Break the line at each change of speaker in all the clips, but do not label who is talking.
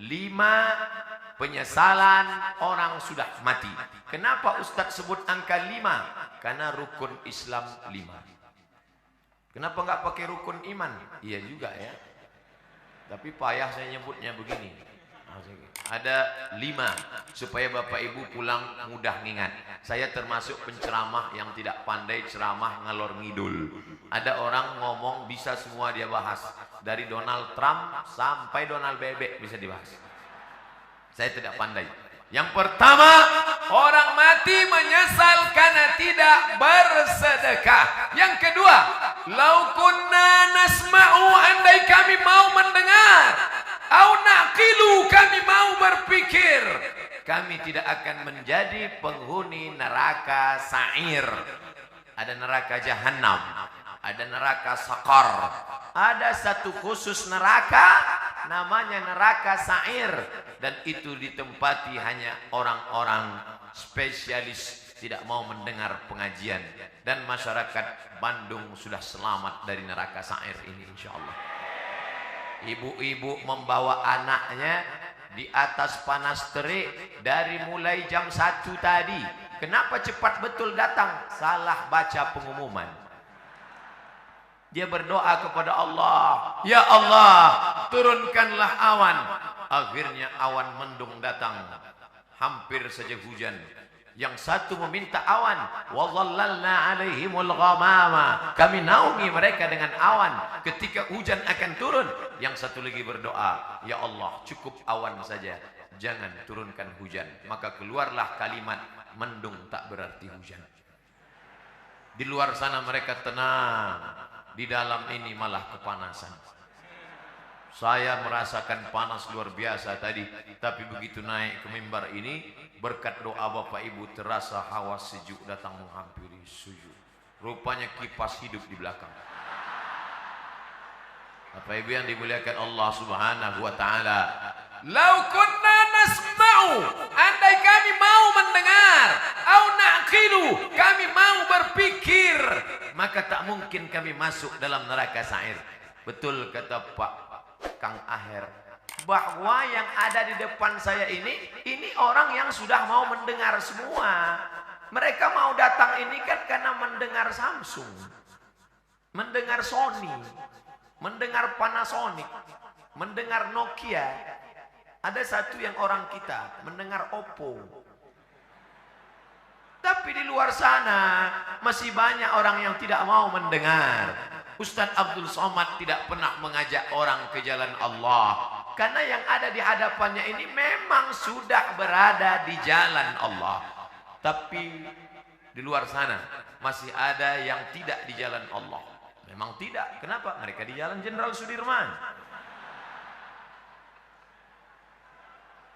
5 penyesalan orang sudah mati. Kenapa Ustadz sebut angka 5? Karena rukun Islam 5. Kenapa nggak pakai rukun iman? Iya juga ya. Tapi payah saya nyebutnya begini. Ada 5 supaya Bapak Ibu pulang mudah ngingat. Saya termasuk penceramah yang tidak pandai ceramah ngalor ngidul. Ada orang ngomong bisa semua dia bahas. Dari Donald Trump sampai Donald Bebek bisa dibahas. Saya tidak pandai. Yang pertama, orang mati menyesal karena tidak bersedekah. Yang kedua, lau kunna nasma'u, andai kami mau mendengar, au naqilu, kami mau berpikir, kami tidak akan menjadi penghuni neraka sa'ir. Ada neraka jahanam, ada neraka sakar, ada satu khusus neraka namanya neraka sa'ir, dan itu ditempati hanya orang-orang spesialis tidak mau mendengar pengajian, dan masyarakat Bandung sudah selamat dari neraka sa'ir ini insyaallah. Ibu-ibu membawa anaknya di atas panas terik dari mulai jam 1 tadi. Kenapa cepat betul datang? Salah baca pengumuman. Dia berdoa kepada Allah, ya Allah, turunkanlah awan. Akhirnya awan mendung datang, hampir saja hujan. Yang satu meminta awan, wa dhallalna alaihimul ghamama, kami naungi mereka dengan awan ketika hujan akan turun. Yang satu lagi berdoa, ya Allah, cukup awan saja, jangan turunkan hujan. Maka keluarlah kalimat, mendung tak berarti hujan. Di luar sana mereka tenang, di dalam ini malah kepanasan. Saya merasakan panas luar biasa tadi, tapi begitu naik ke mimbar ini, berkat doa Bapak Ibu terasa hawa sejuk datang menghampiri sujud. Rupanya kipas hidup di belakang. Bapak Ibu yang dimuliakan Allah Subhanahu wa taala, lau kunna nasma'u, andai kami mau mendengar, au naqilu, kami mau berpikir, maka tak mungkin kami masuk dalam neraka sa'ir. Betul kata Pak Kang Aher, bahwa yang ada di depan saya ini orang yang sudah mau mendengar semua. Mereka mau datang ini kan karena mendengar Samsung, mendengar Sony, mendengar Panasonic, mendengar Nokia. Ada satu yang orang kita mendengar Oppo. Tapi di luar sana masih banyak orang yang tidak mau mendengar. Ustadz Abdul Somad tidak pernah mengajak orang ke jalan Allah, karena yang ada di hadapannya ini memang sudah berada di jalan Allah. Tapi di luar sana masih ada yang tidak di jalan Allah. Memang tidak. Kenapa? Mereka di jalan Jenderal Sudirman.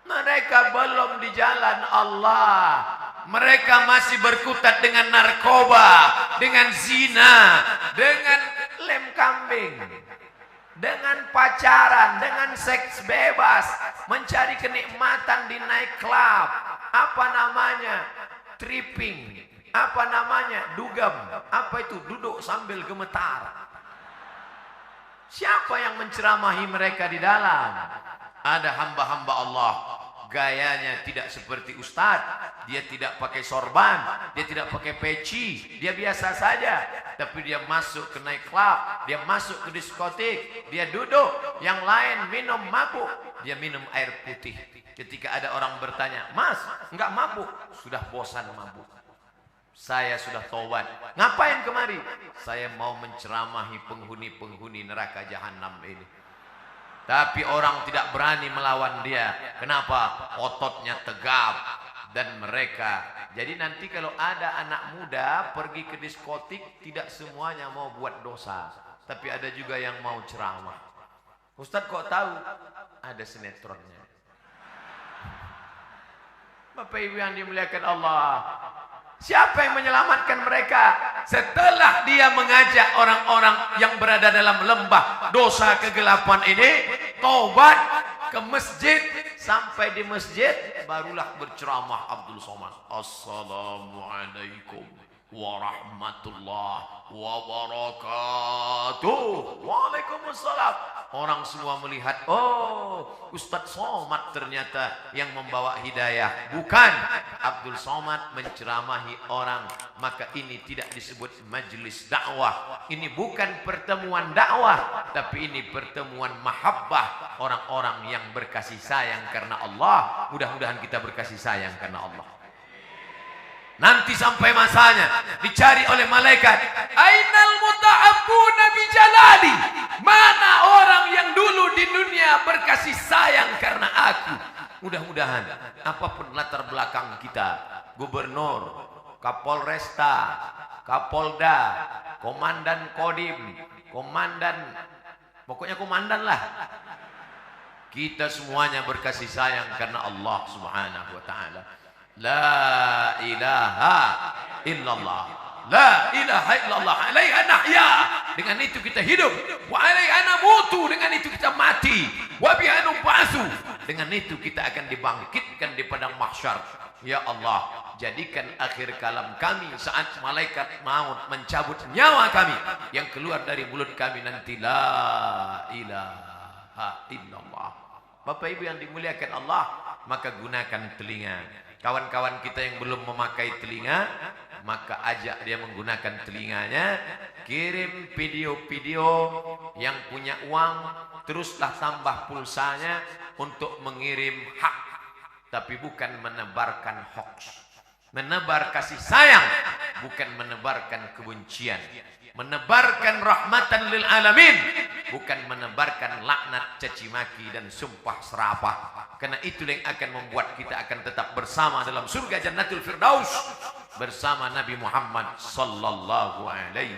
Mereka belum di jalan Allah. Mereka masih berkutat dengan narkoba, dengan zina, dengan lem kambing, dengan pacaran, dengan seks bebas, mencari kenikmatan di night club. Apa namanya? Tripping. Apa namanya? Dugem. Apa itu? Duduk sambil gemetar. Siapa yang menceramahi mereka di dalam? Ada hamba-hamba Allah, gayanya tidak seperti ustadz. Dia tidak pakai sorban, dia tidak pakai peci, dia biasa saja. Tapi dia masuk ke night club, dia masuk ke diskotik, dia duduk. Yang lain minum mabuk, dia minum air putih. Ketika ada orang bertanya, Mas, enggak mabuk? Sudah bosan mabuk. Saya sudah tobat. Ngapain kemari? Saya mau menceramahi penghuni-penghuni neraka jahanam ini. Tapi orang tidak berani melawan dia. Kenapa? Ototnya tegap. Dan mereka, jadi nanti kalau ada anak muda pergi ke diskotik, tidak semuanya mau buat dosa, tapi ada juga yang mau ceramah. Ustadz kok tahu? Ada sinetronnya. Bapak Ibu yang dimuliakan Allah, siapa yang menyelamatkan mereka? Setelah dia mengajak orang-orang yang berada dalam lembah dosa kegelapan ini taubat ke masjid, sampai di masjid barulah berceramah Abdul Somad. Assalamualaikum warahmatullahi wabarakatuh. Waalaikumsalam. Orang semua melihat, oh, Ustadz Somad ternyata yang membawa hidayah. Bukan, Abdul Somad menceramahi orang. Maka ini tidak disebut majelis dakwah. Ini bukan pertemuan dakwah, tapi ini pertemuan mahabbah. Orang-orang yang berkasih sayang karena Allah. Mudah-mudahan kita berkasih sayang karena Allah. Nanti sampai masanya dicari oleh malaikat, ainal muta'abbuna bijalali, mana orang yang dulu di dunia berkasih sayang karena aku. Mudah-mudahan apapun latar belakang kita, gubernur, kapolresta, kapolda, komandan kodim, komandan, pokoknya komandan lah, kita semuanya berkasih sayang karena Allah Subhanahu wa ta'ala. La ilaha illallah, la ilaha illallah, alaiha nahya, dengan itu kita hidup, wa alaiha namutu, dengan itu kita mati, wa biha nub'atsu, dengan itu kita akan dibangkitkan di padang mahsyar. Ya Allah, jadikan akhir kalam kami saat malaikat maut mencabut nyawa kami, yang keluar dari mulut kami nanti la ilaha illallah. Bapak Ibu yang dimuliakan Allah, maka gunakan telinga. Kawan-kawan kita yang belum memakai telinga, maka ajak dia menggunakan telinganya. Kirim video-video, yang punya uang teruslah tambah pulsanya untuk mengirim hak, tapi bukan menebarkan hoax. Menebar kasih sayang, bukan menebarkan kebencian. Menebarkan rahmatan lil alamin, bukan menebarkan laknat, caci maki dan sumpah serapah. Karena itu yang akan membuat kita akan tetap bersama dalam surga Jannatul Firdaus bersama Nabi Muhammad sallallahu alaihi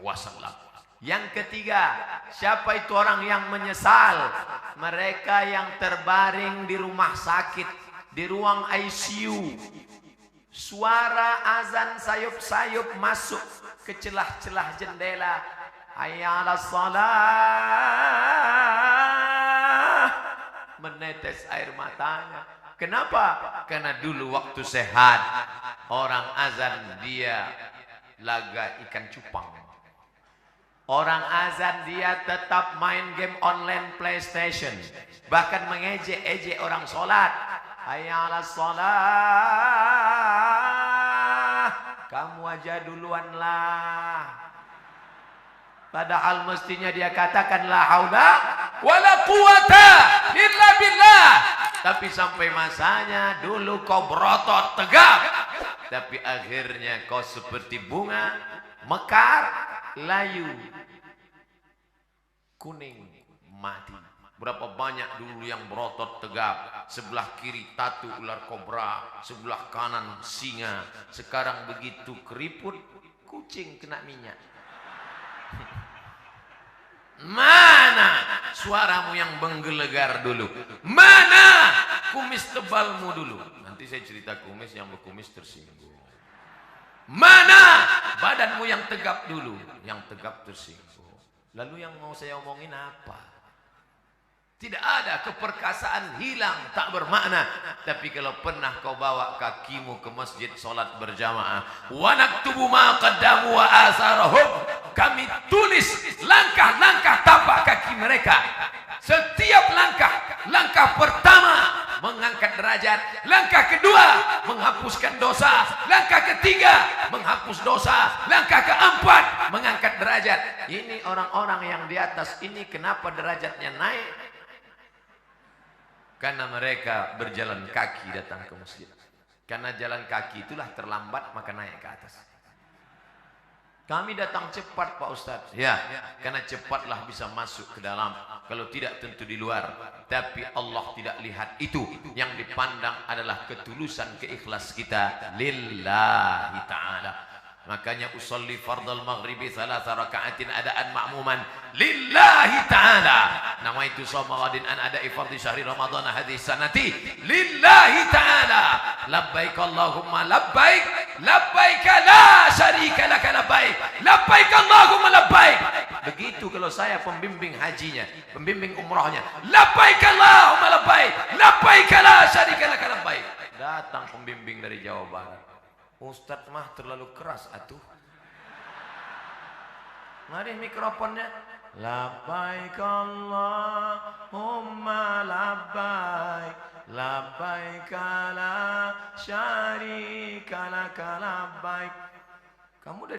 wasallam. Yang ketiga, siapa itu orang yang menyesal? Mereka yang terbaring di rumah sakit, di ruang ICU. Suara azan sayup-sayup masuk ke celah-celah jendela. Hayya 'alas shalah. Menetes air matanya. Kenapa? Karena dulu waktu sehat, orang azan dia laga ikan cupang. Orang azan dia tetap main game online PlayStation. Bahkan mengejek-ejek orang sholat. Hayya 'alas shalah. Kamu aja duluan lah. Padahal mestinya dia katakan la haula wala quwata illa billah. Tapi sampai masanya dulu kau berotot tegap, tapi akhirnya kau seperti bunga mekar, layu, kuning, mati. Berapa banyak dulu yang berotot tegap, sebelah kiri tatu ular kobra, sebelah kanan singa. Sekarang begitu keriput, kucing kena minyak. Mana suaramu yang menggelegar dulu? Mana kumis tebalmu dulu? Nanti saya cerita kumis, yang berkumis tersinggung. Mana badanmu yang tegap dulu? Yang tegap tersinggung. Lalu yang mau saya omongin apa? Tidak ada, keperkasaan hilang, tak bermakna. Tapi kalau pernah kau bawa kakimu ke masjid solat berjamaah, wa naktubu ma qaddamu wa asarahum, kami tulis langkah-langkah tapak kaki mereka. Setiap langkah pertama mengangkat derajat, langkah kedua menghapuskan dosa, langkah ketiga menghapus dosa, langkah keempat mengangkat derajat. Ini orang-orang yang di atas ini kenapa derajatnya naik? Karena mereka berjalan kaki datang ke masjid. Karena jalan kaki itulah terlambat, maka naik ke atas. Kami datang cepat Pak Ustadz. Ya, karena cepatlah bisa masuk ke dalam. Kalau tidak tentu di luar. Tapi Allah tidak lihat itu. Yang dipandang adalah ketulusan, keikhlas kita lillahi ta'ala. Makanya usolli fardal maghribi thalatha raka'atin adaan ma'muman lillahi ta'ala. Nawaitu shawma ghadin an ada'i fardhi syahri ramadhan hadhihi sanati lillahi ta'ala. Labbaik Allahumma labbaik, labbaik la syarika laka labbaik, labbaik Allahumma labbaik. Begitu kalau saya pembimbing hajinya, pembimbing umrahnya, labbaik Allahumma labbaik, labbaik la syarika laka labbaik. Datang pembimbing dari Jawa Barat. Ustadz mah terlalu keras atuh. Mari mikrofonnya. Labbaik Allahumma labbaik, labbaik la syarika laka labbaik. Kamu udah